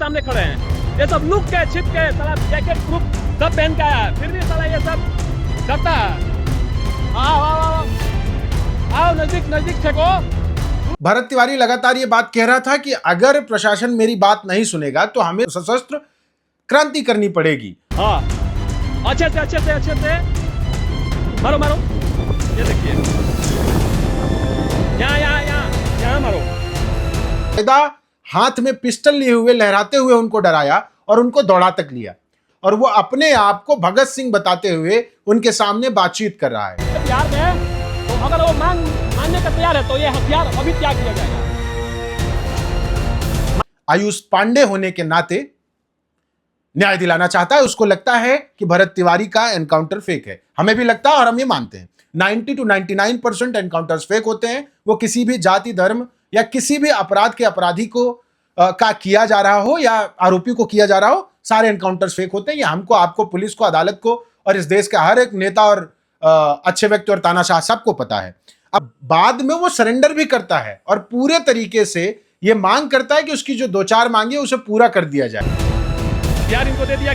सामने खड़े हैं। ये सब लुक के छिप के साला जैकेट प्रूफ सब पहन के आया है, फिर भी साला ये सब करता है। आओ आओ आओ आओ, नजदीक नजदीक ठेको। भरत तिवारी लगातार ये बात कह रहा था कि अगर प्रशासन मेरी बात नहीं सुनेगा तो हमें सशस्त्र क्रांति करनी पड़ेगी। हाँ, अच्छे से मारो मारो, ये देखिए, यहाँ मारो। बकायदा हाथ में पिस्टल लिए हुए लहराते हुए उनको डराया और उनको दौड़ा तक लिया, और वो अपने आप को भगत सिंह बताते हुए उनके सामने बातचीत कर रहा है। तैयार है तो अगर वो मानने का तैयार है तो ये हथियार अभी त्याग किया जाएगा। आयुष पांडे होने के नाते न्याय दिलाना चाहता है। उसको लगता है कि भरत तिवारी का एनकाउंटर फेक है। हमें भी लगता है और हम ये मानते हैं। 90 to 99% एनकाउंटर्स फेक होते हैं। वो किसी भी जाति, धर्म या किसी भी अपराध के अपराधी को का किया जा रहा हो या आरोपी को किया जा रहा हो, सारे एनकाउंटर्स फेक होते हैं। ये हमको, आपको, पुलिस को, अदालत को और इस देश के हर एक नेता और अच्छे व्यक्ति और तानाशाह सबको पता है। अब बाद में वो सरेंडर भी करता है और पूरे तरीके से ये मांग करता है कि उसकी जो 2-4 मांगे उसे पूरा कर दिया जाए। यार इनको दे दिया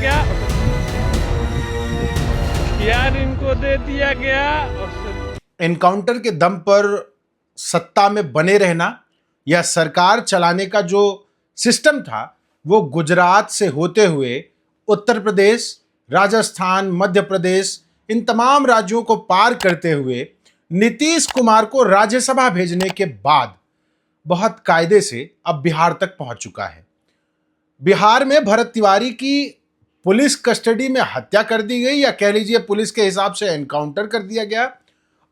गया और एनकाउंटर के दम पर सत्ता में बने रहना या सरकार चलाने का जो सिस्टम था वो गुजरात से होते हुए उत्तर प्रदेश, राजस्थान, मध्य प्रदेश, इन तमाम राज्यों को पार करते हुए नीतीश कुमार को राज्यसभा भेजने के बाद बहुत कायदे से अब बिहार तक पहुंच चुका है। बिहार में भरत तिवारी की पुलिस कस्टडी में हत्या कर दी गई, या कह लीजिए पुलिस के हिसाब से एनकाउंटर कर दिया गया,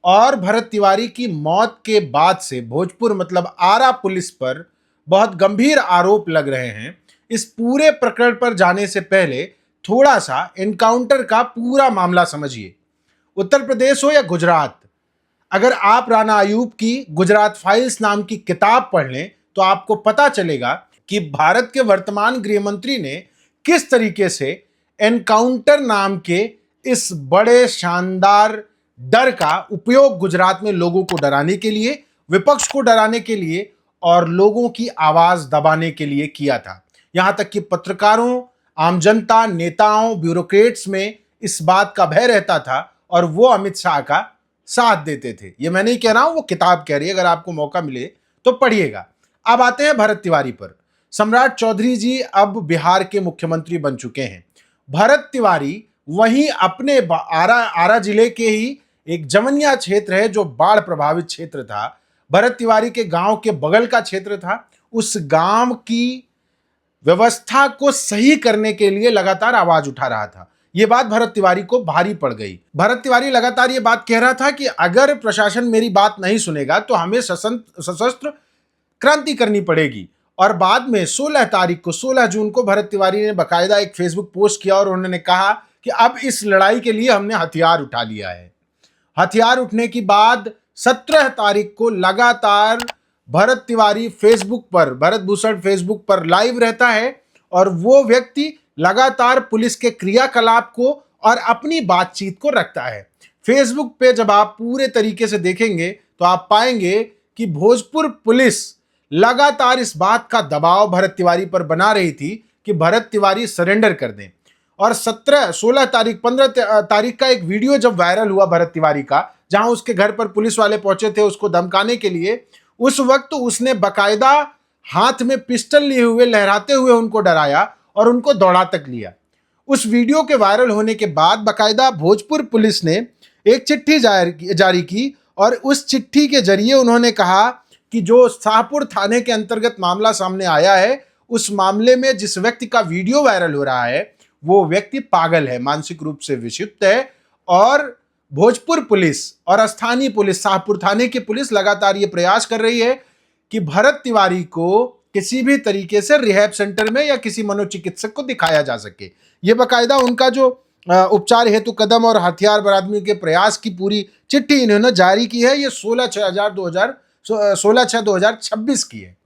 और भरत तिवारी की मौत के बाद से भोजपुर मतलब आरा पुलिस पर बहुत गंभीर आरोप लग रहे हैं। इस पूरे प्रकरण पर जाने से पहले थोड़ा सा एनकाउंटर का पूरा मामला समझिए। उत्तर प्रदेश हो या गुजरात, अगर आप राणा अयूब की गुजरात फाइल्स नाम की किताब पढ़ लें तो आपको पता चलेगा कि भारत के वर्तमान गृह मंत्री ने किस तरीके से एनकाउंटर नाम के इस बड़े शानदार डर का उपयोग गुजरात में लोगों को डराने के लिए, विपक्ष को डराने के लिए और लोगों की आवाज दबाने के लिए किया था। यहां तक कि पत्रकारों, आम जनता, नेताओं, ब्यूरोक्रेट्स में इस बात का भय रहता था और वो अमित शाह का साथ देते थे। ये मैं नहीं कह रहा हूं, वो किताब कह रही है। अगर आपको मौका मिले तो पढ़िएगा। अब आते हैं भरत तिवारी पर। सम्राट चौधरी जी अब बिहार के मुख्यमंत्री बन चुके हैं। भरत तिवारी वहीं अपने आरा जिले के ही एक जमनिया क्षेत्र है जो बाढ़ प्रभावित क्षेत्र था, भरत तिवारी के गांव के बगल का क्षेत्र था। उस गांव की व्यवस्था को सही करने के लिए लगातार आवाज उठा रहा था। यह बात भरत तिवारी को भारी पड़ गई। भरत तिवारी लगातार ये बात कह रहा था कि अगर प्रशासन मेरी बात नहीं सुनेगा तो हमें सशस्त्र क्रांति करनी पड़ेगी। और बाद में 16 जून को भरत तिवारी ने बाकायदा एक फेसबुक पोस्ट किया और उन्होंने कहा कि अब इस लड़ाई के लिए हमने हथियार उठा लिया है। हथियार उठने की बाद 17 तारीख को लगातार भरत तिवारी फेसबुक पर, भरत भूषण फेसबुक पर लाइव रहता है और वो व्यक्ति लगातार पुलिस के क्रियाकलाप को और अपनी बातचीत को रखता है। फेसबुक पे जब आप पूरे तरीके से देखेंगे तो आप पाएंगे कि भोजपुर पुलिस लगातार इस बात का दबाव भरत तिवारी पर बना रही थी कि भरत तिवारी सरेंडर कर दें। और 16 तारीख 15 तारीख का एक वीडियो जब वायरल हुआ भरत तिवारी का, जहां उसके घर पर पुलिस वाले पहुंचे थे उसको धमकाने के लिए, उस वक्त उसने बाकायदा हाथ में पिस्टल लिए हुए लहराते हुए उनको डराया और उनको दौड़ा तक लिया। उस वीडियो के वायरल होने के बाद बाकायदा भोजपुर पुलिस ने एक चिट्ठी जारी की और उस चिट्ठी के जरिए उन्होंने कहा कि जो शाहपुर थाने के अंतर्गत मामला सामने आया है, उस मामले में जिस व्यक्ति का वीडियो वायरल हो रहा है वो व्यक्ति पागल है, मानसिक रूप से विक्षिप्त है। और भोजपुर पुलिस और स्थानीय पुलिस, शाहपुर थाने की पुलिस लगातार ये प्रयास कर रही है कि भरत तिवारी को किसी भी तरीके से रिहैब सेंटर में या किसी मनोचिकित्सक को दिखाया जा सके। ये बाकायदा उनका जो उपचार हेतु कदम और हथियार बरामदगी के प्रयास की पूरी चिट्ठी इन्होंने जारी की है। ये 16/6/2026 की है।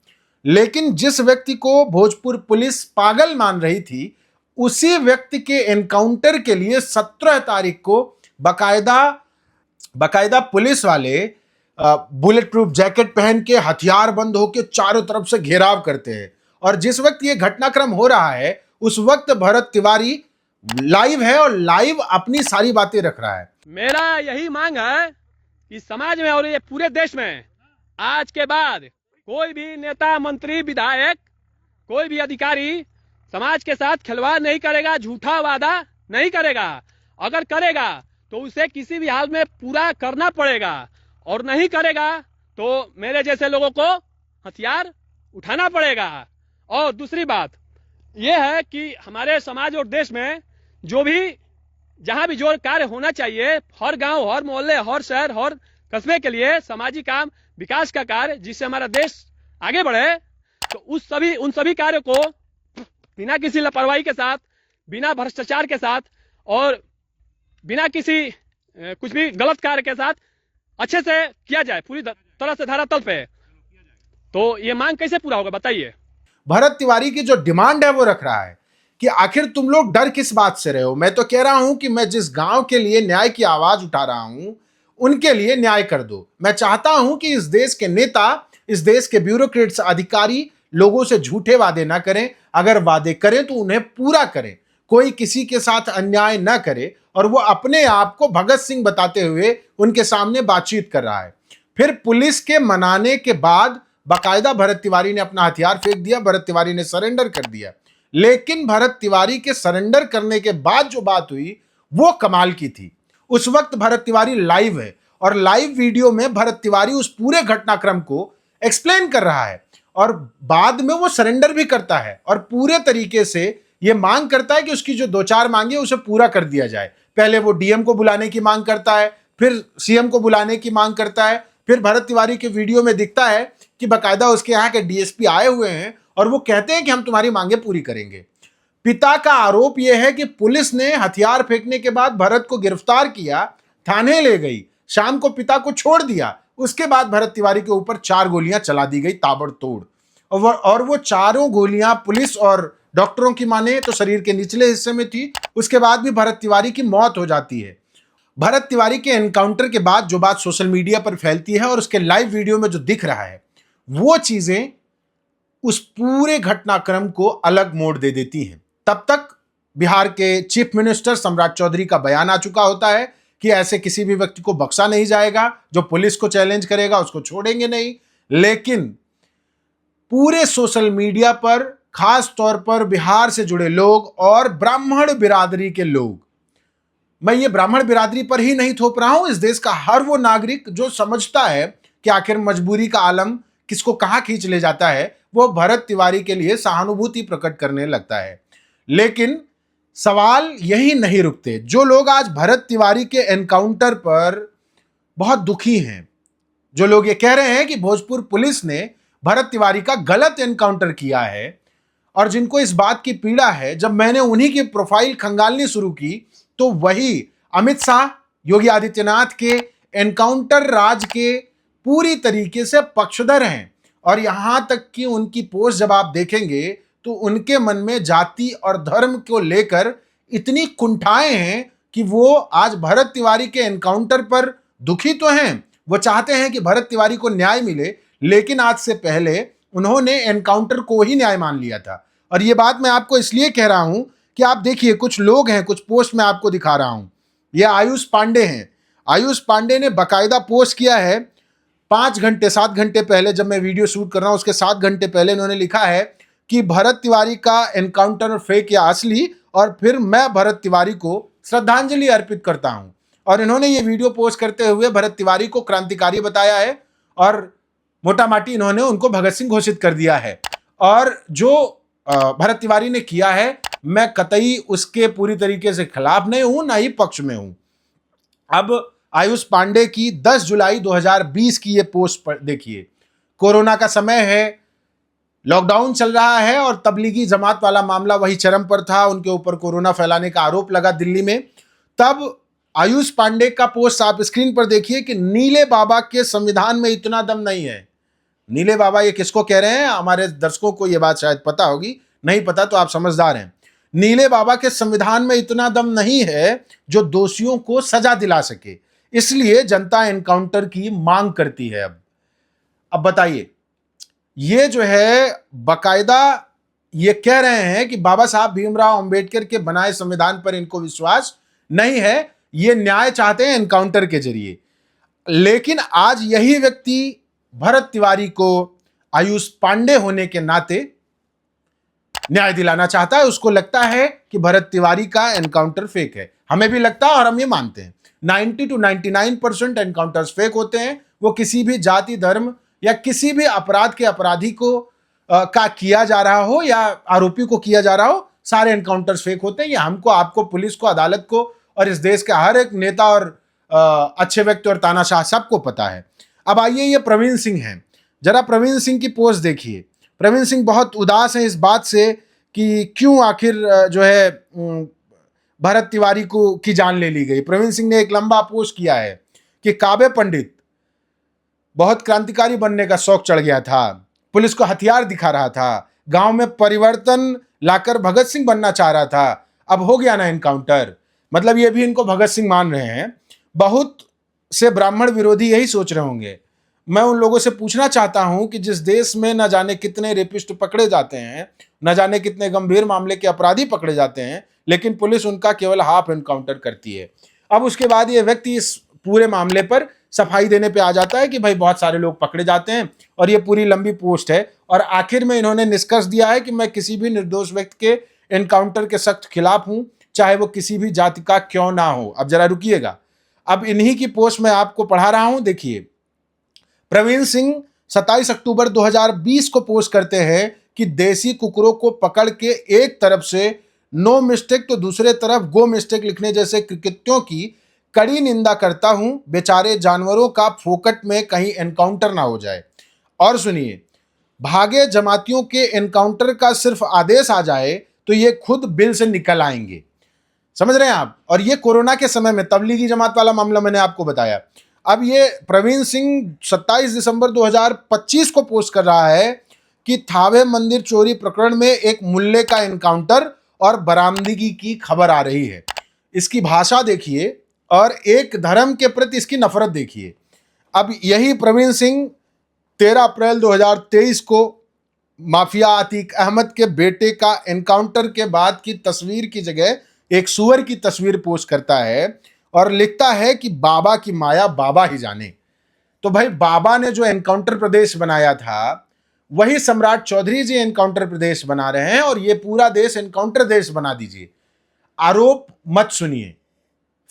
लेकिन जिस व्यक्ति को भोजपुर पुलिस पागल मान रही थी, उसी व्यक्ति के एनकाउंटर के लिए 17 तारीख को बाकायदा पुलिस वाले बुलेट प्रूफ जैकेट पहन के हथियार बंद होकर चारों तरफ से घेराव करते हैं और जिस वक्त ये घटनाक्रम हो रहा है उस वक्त भरत तिवारी लाइव है और लाइव अपनी सारी बातें रख रहा है। मेरा यही मांग है कि समाज में और ये पूरे देश में आज के बाद कोई भी नेता, मंत्री, विधायक, कोई भी अधिकारी समाज के साथ खिलवाड़ नहीं करेगा, झूठा वादा नहीं करेगा। अगर करेगा तो उसे किसी भी हाल में पूरा करना पड़ेगा और नहीं करेगा तो मेरे जैसे लोगों को हथियार उठाना पड़ेगा। और दूसरी बात यह है कि हमारे समाज और देश में जो भी जहां भी जो कार्य होना चाहिए, हर गांव, हर मोहल्ले, हर शहर, हर कस्बे के लिए सामाजिक काम, विकास का कार्य, जिससे हमारा देश आगे बढ़े, तो उन सभी कार्यों को बिना किसी लापरवाही के साथ, बिना भ्रष्टाचार के साथ और बिना किसी कुछ भी गलत कार्य के साथ अच्छे से किया जाए, पूरी तरह से धरातल पे। तो ये मांग कैसे पूरा होगा बताइए। भरत तिवारी की जो डिमांड है वो रख रहा है कि आखिर तुम लोग डर किस बात से रहे हो। मैं तो कह रहा हूं कि मैं जिस गांव के लिए न्याय की आवाज उठा रहा हूं उनके लिए न्याय कर दो। मैं चाहता हूं कि इस देश के नेता, इस देश के ब्यूरोक्रेट्स, अधिकारी लोगों से झूठे वादे ना करें। अगर वादे करें तो उन्हें पूरा करें, कोई किसी के साथ अन्याय ना करे। और वो अपने आप को भगत सिंह बताते हुए उनके सामने बातचीत कर रहा है। फिर पुलिस के मनाने के बाद बाकायदा भरत तिवारी ने अपना हथियार फेंक दिया, भरत तिवारी ने सरेंडर कर दिया। लेकिन भरत तिवारी के सरेंडर करने के बाद जो बात हुई वो कमाल की थी। उस वक्त भरत तिवारी लाइव है और लाइव वीडियो में भरत तिवारी उस पूरे घटनाक्रम को एक्सप्लेन कर रहा है और बाद में वो सरेंडर भी करता है और पूरे तरीके से ये मांग करता है कि उसकी जो 2-4 मांगे उसे पूरा कर दिया जाए। पहले वो डीएम को बुलाने की मांग करता है, फिर सीएम को बुलाने की मांग करता है, फिर भरत तिवारी के वीडियो में दिखता है कि बाकायदा उसके यहाँ के डीएसपी आए हुए हैं और वो कहते हैं कि हम तुम्हारी मांगे पूरी करेंगे। पिता का आरोप यह है कि पुलिस ने हथियार फेंकने के बाद भरत को गिरफ्तार किया, थाने ले गई, शाम को पिता को छोड़ दिया। उसके बाद भरत तिवारी के ऊपर 4 गोलियां चला दी गई ताबड़तोड़ और वो चारों गोलियां पुलिस और डॉक्टरों की माने तो शरीर के निचले हिस्से में थी। उसके बाद भी भरत तिवारी की मौत हो जाती है। भरत तिवारी के एनकाउंटर के बाद जो बात सोशल मीडिया पर फैलती है और उसके लाइव वीडियो में जो दिख रहा है वो चीजें उस पूरे घटनाक्रम को अलग मोड़ दे देती हैं। तब तक बिहार के चीफ मिनिस्टर सम्राट चौधरी का बयान आ चुका होता है कि ऐसे किसी भी व्यक्ति को बख्शा नहीं जाएगा, जो पुलिस को चैलेंज करेगा उसको छोड़ेंगे नहीं। लेकिन पूरे सोशल मीडिया पर खास तौर पर बिहार से जुड़े लोग और ब्राह्मण बिरादरी के लोग, मैं ये ब्राह्मण बिरादरी पर ही नहीं थोप रहा हूं, इस देश का हर वो नागरिक जो समझता है कि आखिर मजबूरी का आलम किसको कहां खींच ले जाता है, वो भरत तिवारी के लिए सहानुभूति प्रकट करने लगता है। लेकिन सवाल यही नहीं रुकते। जो लोग आज भरत तिवारी के एनकाउंटर पर बहुत दुखी हैं, जो लोग ये कह रहे हैं कि भोजपुर पुलिस ने भरत तिवारी का गलत एनकाउंटर किया है और जिनको इस बात की पीड़ा है, जब मैंने उन्हीं की प्रोफाइल खंगालनी शुरू की तो वही अमित शाह, योगी आदित्यनाथ के एनकाउंटर राज के पूरी तरीके से पक्षधर हैं। और यहां तक कि उनकी पोस्ट जब आप देखेंगे तो उनके मन में जाति और धर्म को लेकर इतनी कुंठाएं हैं कि वो आज भरत तिवारी के एनकाउंटर पर दुखी तो हैं, वो चाहते हैं कि भरत तिवारी को न्याय मिले, लेकिन आज से पहले उन्होंने एनकाउंटर को ही न्याय मान लिया था। और ये बात मैं आपको इसलिए कह रहा हूं कि आप देखिए, कुछ लोग हैं, कुछ पोस्ट मैं आपको दिखा रहा हूं। ये आयुष पांडे हैं। आयुष पांडे ने बाकायदा पोस्ट किया है 5 घंटे 7 घंटे पहले, जब मैं वीडियो शूट कर रहा हूं उसके 7 घंटे पहले इन्होंने लिखा है कि भरत तिवारी का एनकाउंटर फेक या असली, और फिर मैं भरत तिवारी को श्रद्धांजलि अर्पित करता हूं। और इन्होंने ये वीडियो पोस्ट करते हुए भरत तिवारी को क्रांतिकारी बताया है और मोटा माटी इन्होंने उनको भगत सिंह घोषित कर दिया है। और जो भरत तिवारी ने किया है, मैं कतई उसके पूरी तरीके से खिलाफ नहीं हूं, ना ही पक्ष में हूं। अब आयुष पांडे की 10 जुलाई 2020 की ये पोस्ट देखिए। कोरोना का समय है, लॉकडाउन चल रहा है और तबलीगी जमात वाला मामला वही चरम पर था, उनके ऊपर कोरोना फैलाने का आरोप लगा दिल्ली में। तब आयुष पांडे का पोस्ट आप स्क्रीन पर देखिए कि नीले बाबा के संविधान में इतना दम नहीं है। नीले बाबा ये किसको कह रहे हैं? हमारे दर्शकों को ये बात शायद पता होगी, नहीं पता तो आप समझदार हैं। नीले बाबा के संविधान में इतना दम नहीं है जो दोषियों को सजा दिला सके, इसलिए जनता एनकाउंटर की मांग करती है। अब बताइए, ये जो है बाकायदा ये कह रहे हैं कि बाबा साहब भीमराव अंबेडकर के बनाए संविधान पर इनको विश्वास नहीं है, ये न्याय चाहते हैं एनकाउंटर के जरिए। लेकिन आज यही व्यक्ति भरत तिवारी को आयुष पांडे होने के नाते न्याय दिलाना चाहता है। उसको लगता है कि भरत तिवारी का एनकाउंटर फेक है। हमें भी लगता है और हम ये मानते हैं 90 to 99% एनकाउंटर्स फेक होते हैं। वो किसी भी जाति, धर्म या किसी भी अपराध के अपराधी को का किया जा रहा हो या आरोपी को किया जा रहा हो, सारे एनकाउंटर्स फेक होते हैं। ये हमको, आपको, पुलिस को, अदालत को और इस देश के हर एक नेता और अच्छे व्यक्ति और तानाशाह सबको पता है। अब आइए, ये प्रवीण सिंह हैं। जरा प्रवीण सिंह की पोस्ट देखिए। प्रवीण सिंह बहुत उदास है इस बात से कि क्यों आखिर जो है भरत तिवारी को की जान ले ली गई। प्रवीण सिंह ने एक लंबा पोस्ट किया है कि काबे पंडित बहुत क्रांतिकारी बनने का शौक चढ़ गया था, पुलिस को हथियार दिखा रहा था, गांव में परिवर्तन लाकर भगत सिंह बनना चाह रहा था, अब हो गया ना एनकाउंटर। मतलब ये भी इनको भगत सिंह मान रहे हैं। बहुत से ब्राह्मण विरोधी यही सोच रहे होंगे। मैं उन लोगों से पूछना चाहता हूं कि जिस देश में न जाने कितने रेपिस्ट पकड़े जाते हैं, न जाने कितने गंभीर मामले के अपराधी पकड़े जाते हैं, लेकिन पुलिस उनका केवल हाफ एनकाउंटर करती है। अब उसके बाद ये व्यक्ति इस पूरे मामले पर सफाई देने पे आ जाता है कि भाई बहुत सारे लोग पकड़े जाते हैं, और ये पूरी लंबी पोस्ट है। और आखिर में इन्होंने निष्कर्ष दिया है कि मैं किसी भी निर्दोष व्यक्ति के एनकाउंटर के सख्त खिलाफ हूं, चाहे वो किसी भी जाति का क्यों ना हो। अब जरा रुकिएगा, अब इन्हीं की पोस्ट मैं आपको पढ़ा रहा हूं, देखिए। प्रवीण सिंह 27 अक्टूबर 2020 को पोस्ट करते हैं कि देसी कुकुरों को पकड़ के एक तरफ से नो मिस्टेक तो दूसरे तरफ गो मिस्टेक लिखने जैसे कृत्यों की कड़ी निंदा करता हूं। बेचारे जानवरों का फोकट में कहीं एनकाउंटर ना हो जाए। और सुनिए, भागे जमातियों के एनकाउंटर का सिर्फ आदेश आ जाए तो ये खुद बिल से निकल आएंगे। समझ रहे हैं आप? और ये कोरोना के समय में तबलीगी जमात वाला मामला मैंने आपको बताया। अब ये प्रवीण सिंह 27 दिसंबर 2025 को पोस्ट कर रहा है कि थावे मंदिर चोरी प्रकरण में एक मुल्ले का एनकाउंटर और बरामदगी की खबर आ रही है। इसकी भाषा देखिए और एक धर्म के प्रति इसकी नफरत देखिए। अब यही प्रवीण सिंह 13 अप्रैल 2023 को माफिया अतीक अहमद के बेटे का एनकाउंटर के बाद की तस्वीर की जगह एक सुअर की तस्वीर पोस्ट करता है और लिखता है कि बाबा की माया बाबा ही जाने। तो भाई, बाबा ने जो एनकाउंटर प्रदेश बनाया था वही सम्राट चौधरी जी एनकाउंटर प्रदेश बना रहे हैं, और ये पूरा देश एनकाउंटर देश बना दीजिए। आरोप मत सुनिए,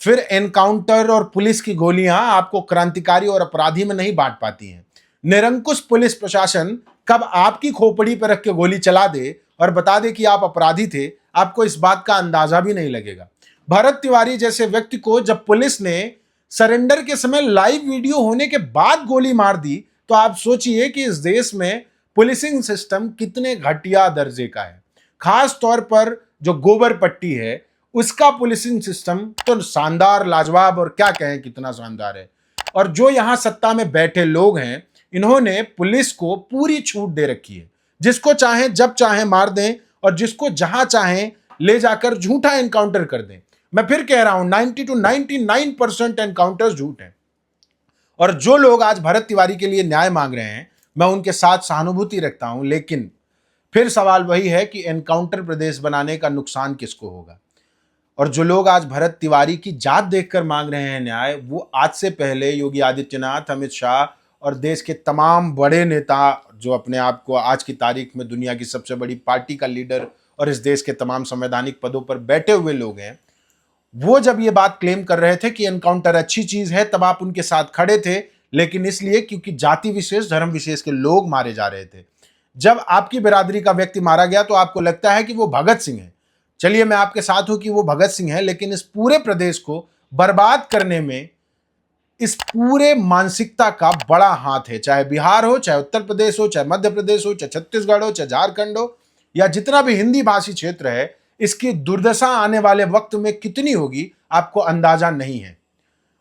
फिर एनकाउंटर और पुलिस की गोलियां आपको क्रांतिकारी और अपराधी में नहीं बांट पाती हैं। निरंकुश पुलिस प्रशासन कब आपकी खोपड़ी पर रख के गोली चला दे और बता दे कि आप अपराधी थे, आपको इस बात का अंदाजा भी नहीं लगेगा। भरत तिवारी जैसे व्यक्ति को जब पुलिस ने सरेंडर के समय लाइव वीडियो होने के बाद गोली मार दी, तो आप सोचिए कि इस देश में पुलिसिंग सिस्टम कितने घटिया दर्जे का है। खास तौर पर जो गोबर पट्टी है उसका पुलिसिंग सिस्टम तो शानदार, लाजवाब, और क्या कहें कितना शानदार है। और जो यहां सत्ता में बैठे लोग हैं, इन्होंने पुलिस को पूरी छूट दे रखी है। जिसको चाहे जब चाहे मार दें और जिसको जहां चाहे ले जाकर झूठा एनकाउंटर कर दें। मैं फिर कह रहा हूं 90 to 99% एनकाउंटर्स झूठ हैं। और जो लोग आज भरत तिवारी के लिए न्याय मांग रहे हैं, मैं उनके साथ सहानुभूति रखता हूं, लेकिन फिर सवाल वही है कि एनकाउंटर प्रदेश बनाने का नुकसान किसको होगा। और जो लोग आज भरत तिवारी की जात देखकर मांग रहे हैं न्याय, वो आज से पहले योगी आदित्यनाथ, अमित शाह और देश के तमाम बड़े नेता जो अपने आप को आज की तारीख में दुनिया की सबसे बड़ी पार्टी का लीडर और इस देश के तमाम संवैधानिक पदों पर बैठे हुए लोग हैं, वो जब ये बात क्लेम कर रहे थे कि एनकाउंटर अच्छी चीज है, तब आप उनके साथ खड़े थे। लेकिन इसलिए क्योंकि जाति विशेष, धर्म विशेष के लोग मारे जा रहे थे। जब आपकी बिरादरी का व्यक्ति मारा गया तो आपको लगता है कि वो भगत सिंह है। चलिए, मैं आपके साथ हूं कि वो भगत सिंह है, लेकिन इस पूरे प्रदेश को बर्बाद करने में इस पूरे मानसिकता का बड़ा हाथ है। चाहे बिहार हो, चाहे उत्तर प्रदेश हो, चाहे मध्य प्रदेश हो, चाहे छत्तीसगढ़ हो, चाहे झारखंड हो, या जितना भी हिंदी भाषी क्षेत्र है, इसकी दुर्दशा आने वाले वक्त में कितनी होगी आपको अंदाजा नहीं है।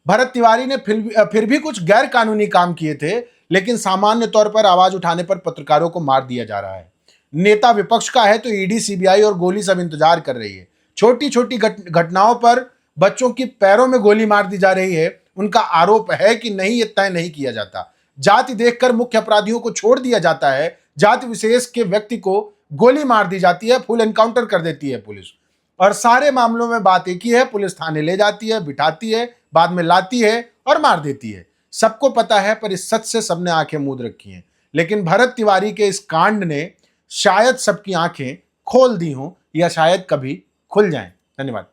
भरत तिवारी ने फिर भी कुछ गैर कानूनी काम किए थे, लेकिन सामान्य तौर पर आवाज उठाने पर पत्रकारों को मार दिया जा रहा है। नेता विपक्ष का है तो ईडी, सीबीआई और गोली सब इंतजार कर रही है। छोटी छोटी घटनाओं पर बच्चों की पैरों में गोली मार दी जा रही है। उनका आरोप है कि नहीं, ये तय नहीं किया जाता। जाति देखकर मुख्य अपराधियों को छोड़ दिया जाता है। जाति विशेष के व्यक्ति को गोली मार दी जाती है, फुल एनकाउंटर कर देती है पुलिस। और सारे मामलों में बात एक ही है, पुलिस थाने ले जाती है, बिठाती है, बाद में लाती है और मार देती है। सबको पता है, पर इस सच से सबने आंखें मूंद रखी हैं। लेकिन भरत तिवारी के इस कांड ने शायद सबकी आंखें खोल दी हों, या शायद कभी खुल जाएं। धन्यवाद।